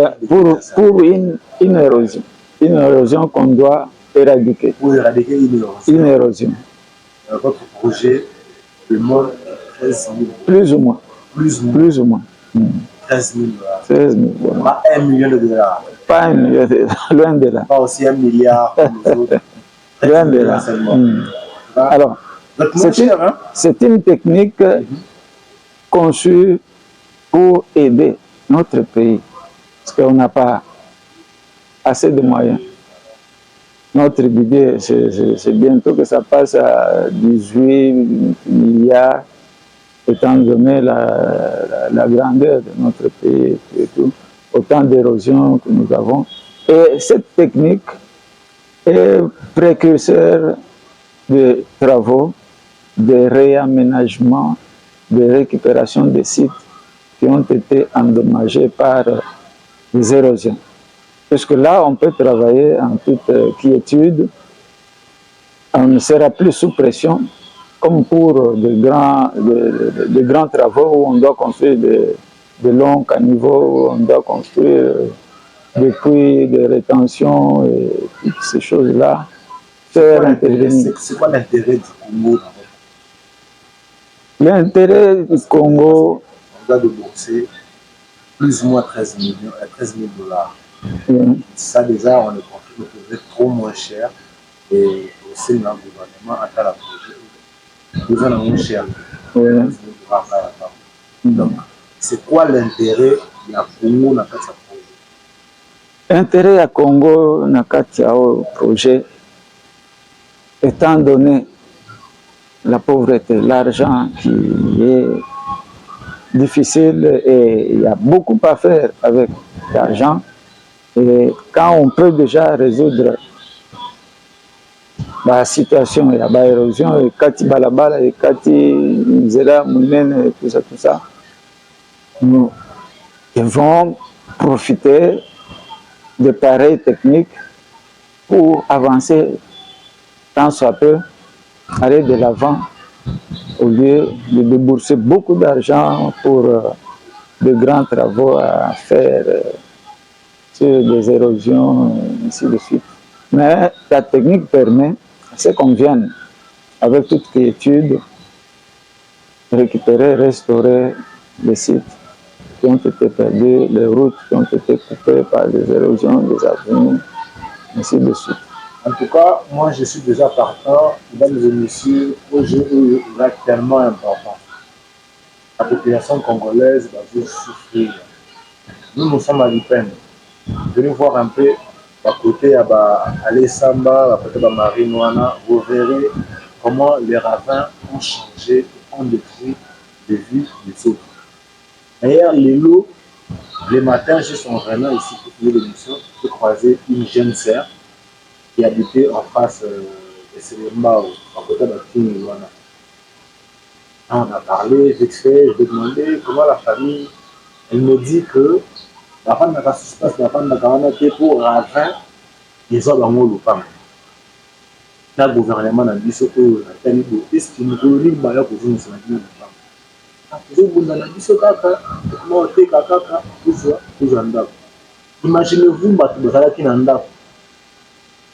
une érosion. Une érosion qu'on doit éradiquer. Pour éradiquer une érosion. Votre projet demande 13 000 $. Plus ou moins. Plus ou moins. 13 000 $. 13 000 $. Pas 1 million de $. Pas 1 million de $, loin de là. Pas aussi 1 milliard comme les autres. Loin de là. Alors, c'est une technique conçue pour aider notre pays, parce qu'on n'a pas assez de moyens. Notre budget, c'est bientôt que ça passe à 18 milliards, étant donné la grandeur de notre pays et tout, autant d'érosion que nous avons. Et cette technique est précurseur de travaux, de réaménagement, de récupération des sites qui ont été endommagés par les érosions. Parce que là, on peut travailler en toute quiétude, on ne sera plus sous pression, comme pour de grands travaux où on doit construire de longs caniveaux, où on doit construire des puits de rétention et toutes ces choses-là. C'est quoi l'intérêt du Congo? L'intérêt du Congo, on doit débourser plus ou moins 13 000 $. Ça déjà, on le confirme que c'est trop moins cher. Et aussi, dans le gouvernement, à la projet, nous en avons cher. Donc, c'est quoi l'intérêt de la Congo dans ce projet? L'intérêt à Congo dans ce projet, étant donné la pauvreté, l'argent qui est difficile et il y a beaucoup à faire avec l'argent. Et quand on peut déjà résoudre la situation, il y a l'érosion, et Kati Balabala, et Kati Zera, Mounen, et tout ça, nous devons profiter de pareilles techniques pour avancer tant soit peu, aller de l'avant, au lieu de débourser beaucoup d'argent pour de grands travaux à faire sur des érosions, et ainsi de suite. Mais la technique permet, c'est qu'on vienne, avec toute quiétude, récupérer, restaurer les sites qui ont été perdus, les routes qui ont été coupées par des érosions, des avenues, ainsi de suite. En tout cas, moi, je suis déjà partant. Mesdames et messieurs, projet est tellement important. La population congolaise va vous souffrir. Nous sommes à l'IPEN. Venez voir un peu à côté à Alessamba, à côté de Marine Wana, vous verrez comment les ravins ont changé, ont détruit les vies des autres. D'ailleurs, les lots, les matins, je suis vraiment ici pour faire l'émission, j'ai croisé une jeune sœur qui habitait en face de Selembao, à côté de Marine Wana. On a parlé, vite fait, je lui ai demandé comment la famille. Elle me dit que la femme n'a pas suspense, la femme n'a pas été pour ravin, ils ont dans le loupang. Na gouvernement na biso oyo natali boye eske mokolo nini baya kozongisa na bino lopango tozobunda na biso kaka okoma oteka kaka tozwa ndako. Imaginez-vous bato bazalaki na ndako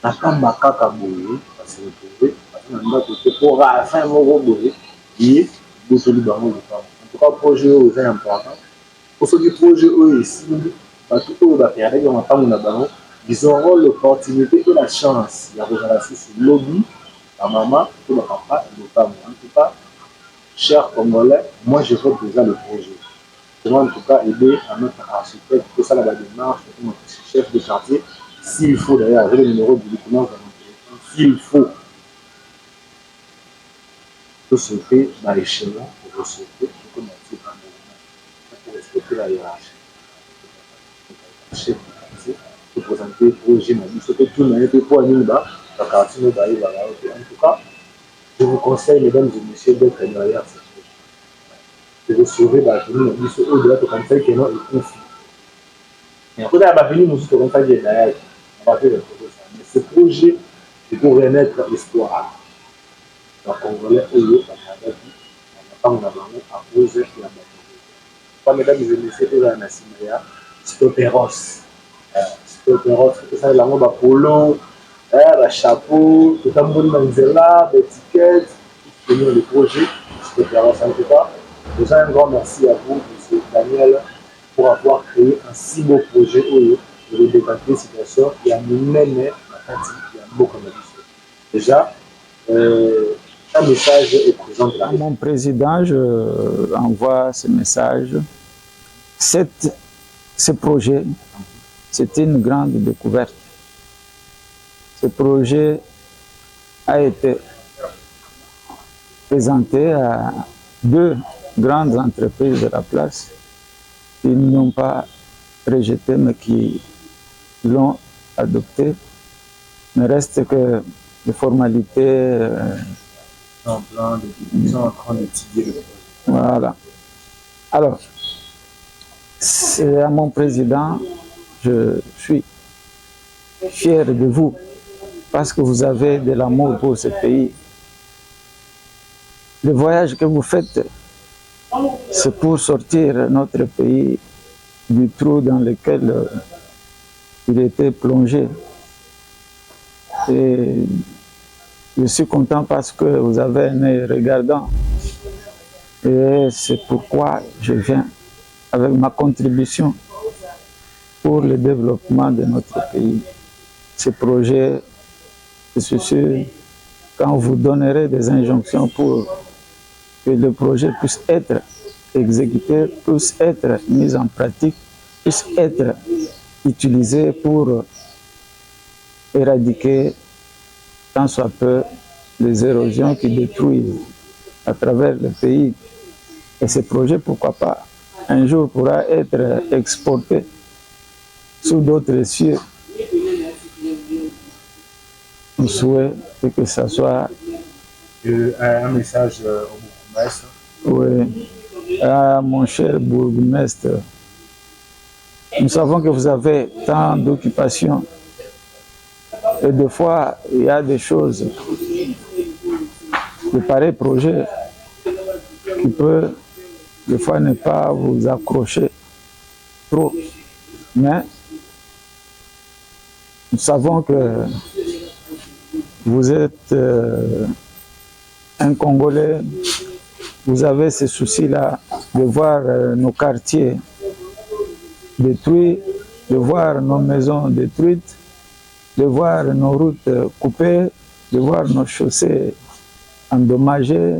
na kamba kaka boye baseretrouve baza na ndako te po rafin moko boye ye bosoli bango lopango. En tout cas projet oyo eza important po soki projet oyo esili bato oyo baperdaki mapango na bango. Ils auront l'opportunité et la chance de rejoindre sur le lobby, la maman, tout le papa, le papa. En tout cas, chers Congolais, moi je veux déjà le projet. Je vais en tout cas aider à notre architecte, que ça la démarche, notre chef de quartier, s'il faut d'ailleurs, j'ai le numéro du document dans mon téléphone, s'il faut, tout se fait dans les schémas pour respecter, pour respecter la hiérarchie. Chef de quartier, pour présenter le projet, que tout le monde était pour aller là. En tout cas, je vous conseille, mesdames et messieurs, d'être derrière cette chose. De vous sauver l'avenir, au-delà de comme ça, qui est non conflit. Et après, l'avenir, nous sommes comme ça, qui est derrière. On va faire le projet. Mais ce projet, c'est pour renaître l'espoir. Les Congolais, eux, on n'a pas à cause de la bataille. Mesdames et messieurs, eux, on a signé Stopéros. Stopéros, c'est ça, la mode polo. Le chapeau, tout le monde dans là, l'étiquette, tenir le projet, en tout cas. Déjà un grand merci à vous, M. Daniel, pour avoir créé un si beau projet de débattre la situation qui a mené à beaucoup de choses. Déjà, un message est présent de la Mon président, je envoie ce message. Ce projet, c'est une grande découverte. Ce projet a été présenté à deux grandes entreprises de la place qui n'ont pas rejeté mais qui l'ont adopté. Il ne reste que les formalités. Ils sont en train d'étudier le projet. Voilà. Alors, c'est à mon président, je suis fier de vous parce que vous avez de l'amour pour ce pays. Le voyage que vous faites, c'est pour sortir notre pays du trou dans lequel il était plongé. Et je suis content parce que vous avez un œil regardant. Et c'est pourquoi je viens avec ma contribution pour le développement de notre pays. Ce projet, je suis sûr, quand vous donnerez des injonctions pour que le projet puisse être exécuté, puisse être mis en pratique, puisse être utilisé pour éradiquer tant soit peu les érosions qui détruisent à travers le pays. Et ce projet, pourquoi pas, un jour pourra être exporté sous d'autres cieux. On souhaite que ça soit... Un message au bourgmestre. Oui, à mon cher bourgmestre, nous savons que vous avez tant d'occupations. Et des fois, il y a des choses, de pareils projets qui peuvent, des fois, ne pas vous accrocher trop. Mais nous savons que vous êtes un Congolais, vous avez ce souci-là de voir nos quartiers détruits, de voir nos maisons détruites. de voir nos routes coupées, de voir nos chaussées endommagées.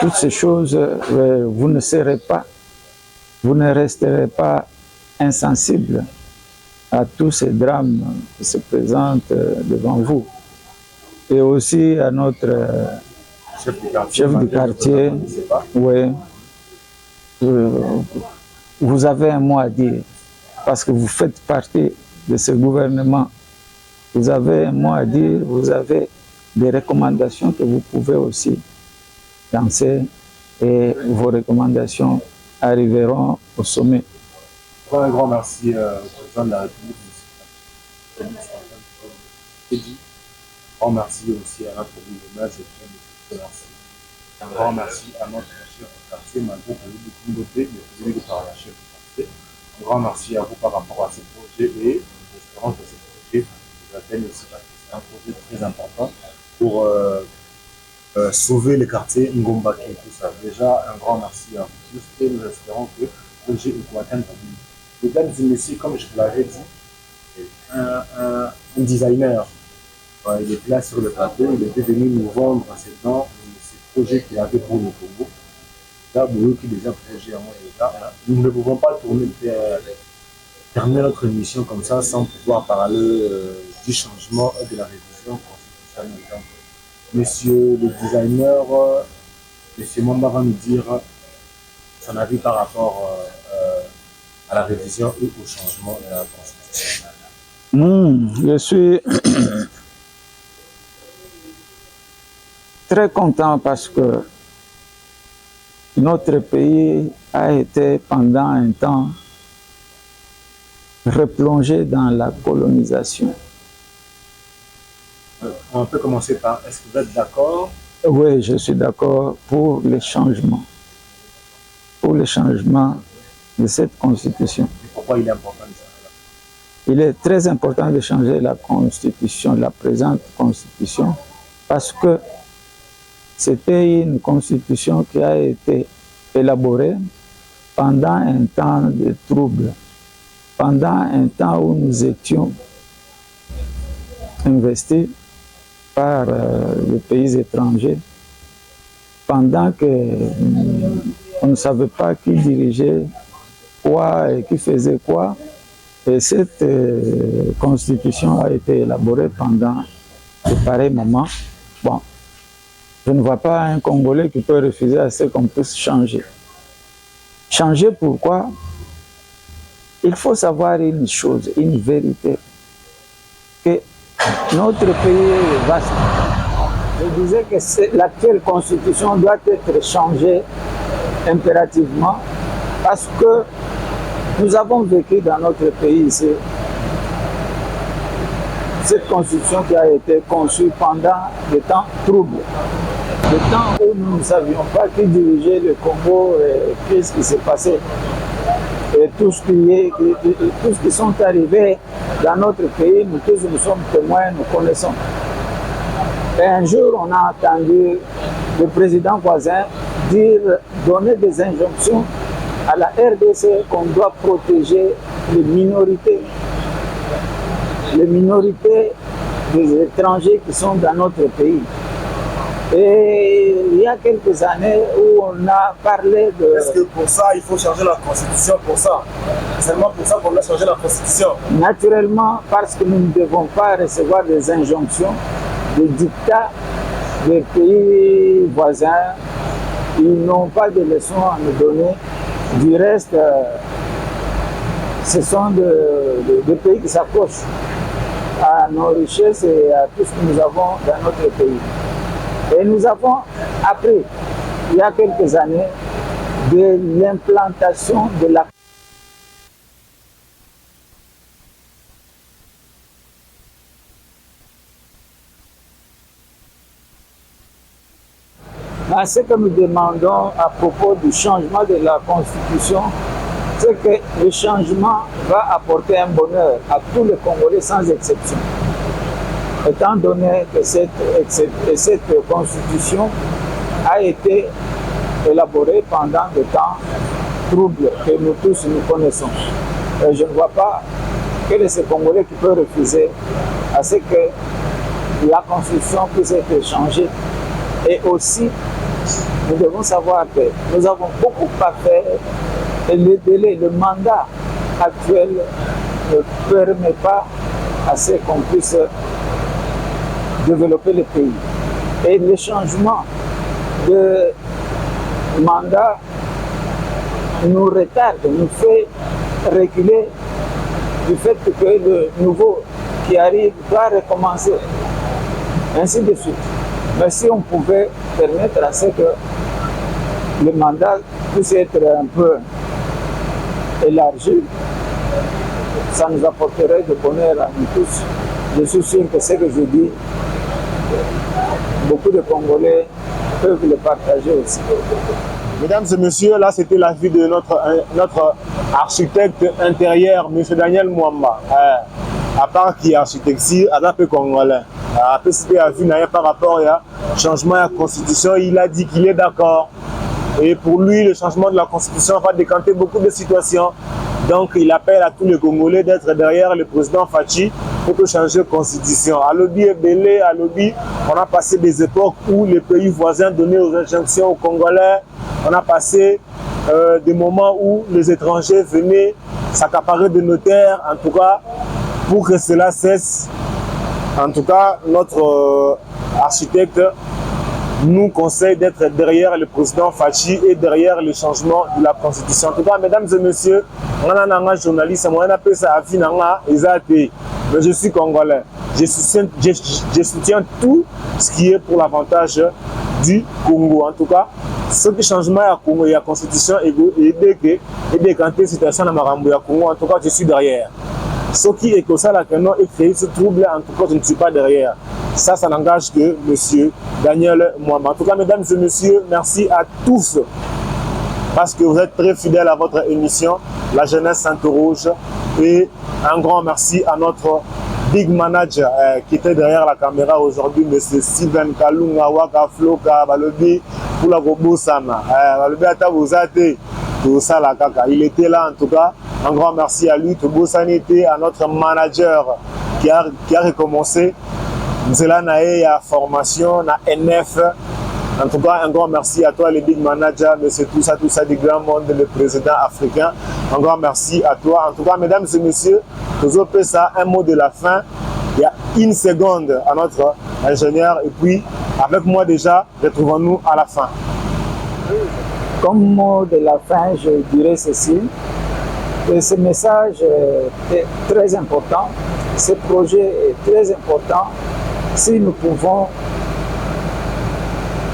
Toutes ces choses, vous ne serez pas, vous ne resterez pas insensible à tous ces drames qui se présentent devant vous. Et aussi à notre chef du quartier, oui, vous avez un mot à dire, parce que vous faites partie de ce gouvernement. Vous avez un mot à dire, vous avez des recommandations que vous pouvez aussi lancer et vos recommandations arriveront au sommet. Un grand merci au président de la République. Un grand merci aussi à notre gouverneur, un grand merci à notre chef de quartier, malgré que vous avez beaucoup de mais vous par la chef de quartier. Un grand merci à vous par rapport à ce projet et espérons que ce projet vous atteigne aussi parce que c'est un projet très important pour sauver le quartier Ngombaki et tout ça. Déjà, un grand merci à vous tous et nous espérons que le projet vous atteindre. Mesdames et messieurs, comme je vous l'avais dit, un designer, il était là sur le plateau, il était venu nous vendre ces projets qu'il avait pour le Congo. Là, vous qui déjà projet à moi déjà, nous ne pouvons pas terminer notre émission comme ça sans pouvoir parler du changement et de la révision constitutionnelle. Monsieur le designer, monsieur Mamba va nous dire son avis par rapport à la révision et au changement de la constitution. Je suis très content parce que notre pays a été pendant un temps replongé dans la colonisation. On peut commencer par, est-ce que vous êtes d'accord? Oui, je suis d'accord pour les changements. Pour le changement de cette constitution. Et pourquoi il est important de changer? Il est très important de changer la constitution, la présente constitution, parce que c'était une constitution qui a été élaborée pendant un temps de trouble, pendant un temps où nous étions investis par les pays étrangers, pendant qu'on ne savait pas qui dirigeait quoi et qui faisait quoi. Et cette constitution a été élaborée pendant de pareils moments. Bon, je ne vois pas un Congolais qui peut refuser à ce qu'on puisse changer. Changer pourquoi? Il faut savoir une chose, une vérité, que notre pays est vaste. Je disais que l'actuelle constitution doit être changée impérativement parce que nous avons vécu dans notre pays ici cette constitution qui a été conçue pendant des temps troubles, des temps où nous ne savions pas qui dirigeait le Congo et qu'est-ce qui s'est passé. Et tout ce qui sont arrivés dans notre pays, nous tous nous sommes témoins, nous connaissons. Et un jour, on a entendu le président voisin donner des injonctions à la RDC qu'on doit protéger les minorités des étrangers qui sont dans notre pays. Et il y a quelques années où on a parlé de... Est-ce que pour ça, il faut changer la constitution pour ça? C'est seulement pour ça qu'on doit changer la constitution? Naturellement, parce que nous ne devons pas recevoir des injonctions, des dictats des pays voisins. Ils n'ont pas de leçons à nous donner. Du reste, ce sont des pays qui s'approchent à nos richesses et à tout ce que nous avons dans notre pays. Et nous avons appris, il y a quelques années, de l'implantation de la... Ce que nous demandons à propos du changement de la Constitution, c'est que le changement va apporter un bonheur à tous les Congolais sans exception. Étant donné que cette Constitution a été élaborée pendant des temps troubles que nous tous nous connaissons. Et je ne vois pas quel est ce Congolais qui peut refuser à ce que la Constitution puisse être changée? Et aussi, nous devons savoir que nous avons beaucoup à faire et le délai, le mandat actuel ne permet pas à ce qu'on puisse développer le pays. Et le changement de mandat nous retarde, nous fait reculer du fait que le nouveau qui arrive doit recommencer, ainsi de suite. Mais si on pouvait permettre à ce que le mandat puisse être un peu élargi, ça nous apporterait de bonheur à nous tous. Je suis sûr que ce que je dis, beaucoup de Congolais peuvent le partager aussi. Mesdames et messieurs, là c'était l'avis de notre architecte intérieur, M. Daniel Mwamba. À part qui est architecte, à la peu congolais. Après c'était avis par rapport au changement de la constitution, il a dit qu'il est d'accord. Et pour lui, le changement de la constitution va décanter beaucoup de situations. Donc il appelle à tous les Congolais d'être derrière le président Fachi pour changer la constitution. À Lobi et Belé, à Lobi, on a passé des époques où les pays voisins donnaient aux injonctions aux Congolais. On a passé des moments où les étrangers venaient s'accaparer de nos terres, en tout cas, pour que cela cesse. En tout cas, notre architecte nous conseille d'être derrière le président Fachi et derrière le changement de la constitution. En tout cas, mesdames et messieurs, on a un journaliste, on appelle ça Afi Nanga, mais je suis congolais. Je soutiens tout ce qui est pour l'avantage du Congo. En tout cas, ce qui changement à Congo et la constitution et décanter la situation dans Marambo à Congo, en tout cas, je suis derrière. Ce qui est que ça, la canon est créé ce trouble, en tout cas, je ne suis pas derrière. Ça n'engage que M. Daniel Mwamba. En tout cas, mesdames et messieurs, merci à tous parce que vous êtes très fidèles à votre émission, La Jeunesse Sainte-Rouge. Et un grand merci à notre big manager qui était derrière la caméra aujourd'hui, M. Steven Kalunga, Waka Floka, Balobi, pour la Robosama. Balobi Atabozate, tout ça, la caca. Il était là en tout cas. Un grand merci à lui, Tobosanité, à notre manager qui a recommencé. Nzela Nae, à formation, na NF. En tout cas, un grand merci à toi, les big managers, mais c'est tout ça du grand monde, le président africain. Un grand merci à toi. En tout cas, mesdames et messieurs, nous avons fait ça, un mot de la fin. Il y a une seconde à notre ingénieur. Et puis, avec moi déjà, retrouvons-nous à la fin. Comme mot de la fin, je dirais ceci. Et ce message est très important. Ce projet est très important. Si nous pouvons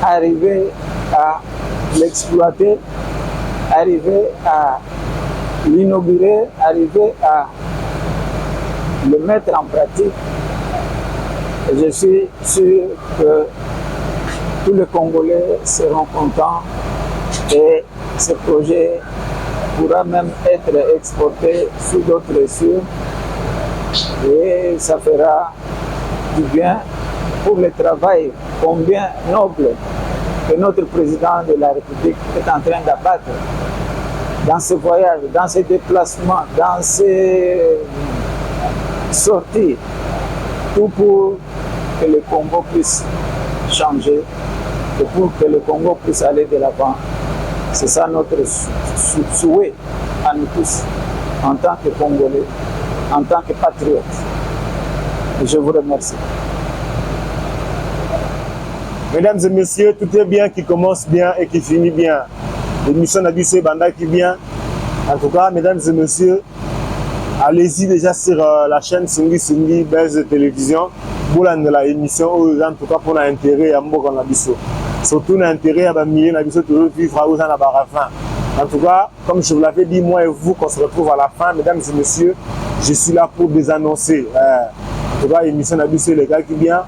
arriver à l'exploiter, arriver à l'inaugurer, arriver à le mettre en pratique, je suis sûr que tous les Congolais seront contents et ce projet pourra même être exporté sur d'autres cieux et ça fera du bien pour le travail combien noble que notre président de la République est en train d'abattre dans ses voyages, dans ses déplacements, dans ses sorties, tout pour que le Congo puisse changer et pour que le Congo puisse aller de l'avant. C'est ça notre souhait à nous tous, en tant que Congolais, en tant que patriotes. Et je vous remercie. Mesdames et messieurs, tout est bien qui commence bien et qui finit bien. L'émission Nabissé Banda qui vient. En tout cas, mesdames et messieurs, allez-y déjà sur la chaîne Sungi Base de télévision. Pour la émission, en tout cas pour l'intérêt à Mboka Nabisso. Surtout l'intérêt à Bamilé Nabisso, toujours vivre aux Anabarafin. En tout cas, comme je vous l'avais dit, moi et vous, qu'on se retrouve à la fin, mesdames et messieurs, je suis là pour désannoncer. En tout cas, l'émission Nabissé, les gars qui vient.